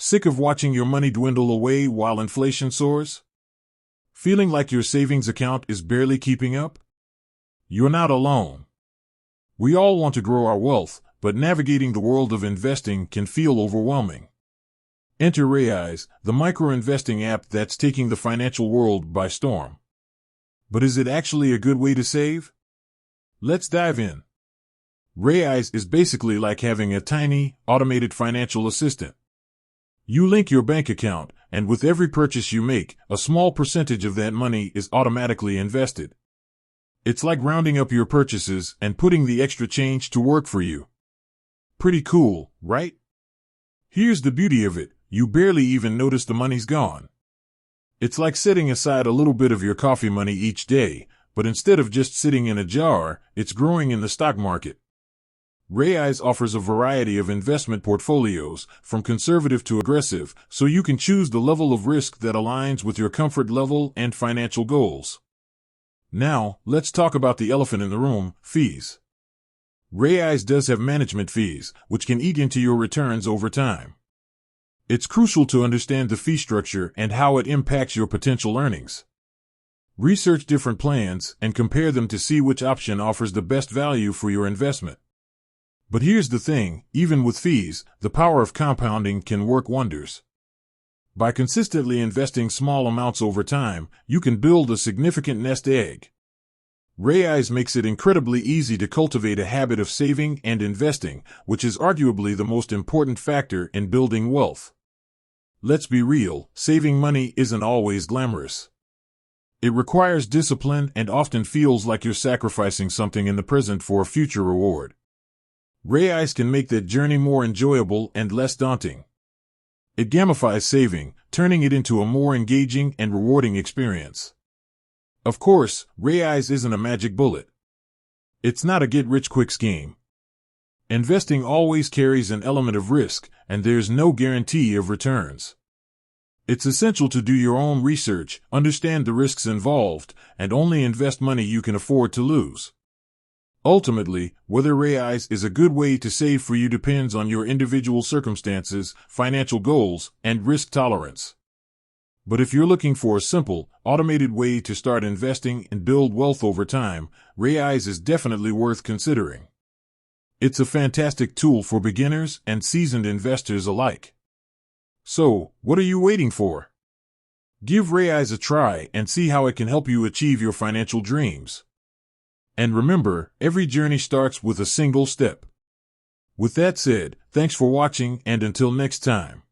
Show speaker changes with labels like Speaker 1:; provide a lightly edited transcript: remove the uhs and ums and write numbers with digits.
Speaker 1: Sick of watching your money dwindle away while inflation soars? Feeling like your savings account is barely keeping up? You're not alone. We all want to grow our wealth, but navigating the world of investing can feel overwhelming. Enter Raiz, the micro-investing app that's taking the financial world by storm. But is it actually a good way to save? Let's dive in. Raiz is basically like having a tiny, automated financial assistant. You link your bank account, and with every purchase you make, a small percentage of that money is automatically invested. It's like rounding up your purchases and putting the extra change to work for you. Pretty cool, right? Here's the beauty of it. You barely even notice the money's gone. It's like setting aside a little bit of your coffee money each day, but instead of just sitting in a jar, it's growing in the stock market. Raiz offers a variety of investment portfolios, from conservative to aggressive, so you can choose the level of risk that aligns with your comfort level and financial goals. Now, let's talk about the elephant in the room, fees. Raiz does have management fees, which can eat into your returns over time. It's crucial to understand the fee structure and how it impacts your potential earnings. Research different plans and compare them to see which option offers the best value for your investment. But here's the thing, even with fees, the power of compounding can work wonders. By consistently investing small amounts over time, you can build a significant nest egg. Raiz makes it incredibly easy to cultivate a habit of saving and investing, which is arguably the most important factor in building wealth. Let's be real, saving money isn't always glamorous. It requires discipline and often feels like you're sacrificing something in the present for a future reward. Raiz can make that journey more enjoyable and less daunting. It gamifies saving, turning it into a more engaging and rewarding experience. Of course, Raiz isn't a magic bullet. It's not a get-rich-quick scheme. Investing always carries an element of risk, and there's no guarantee of returns. It's essential to do your own research, understand the risks involved, and only invest money you can afford to lose. Ultimately, whether Raiz is a good way to save for you depends on your individual circumstances, financial goals, and risk tolerance. But if you're looking for a simple, automated way to start investing and build wealth over time, Raiz is definitely worth considering. It's a fantastic tool for beginners and seasoned investors alike. So, what are you waiting for? Give Raiz a try and see how it can help you achieve your financial dreams. And remember, every journey starts with a single step. With that said, thanks for watching, and until next time.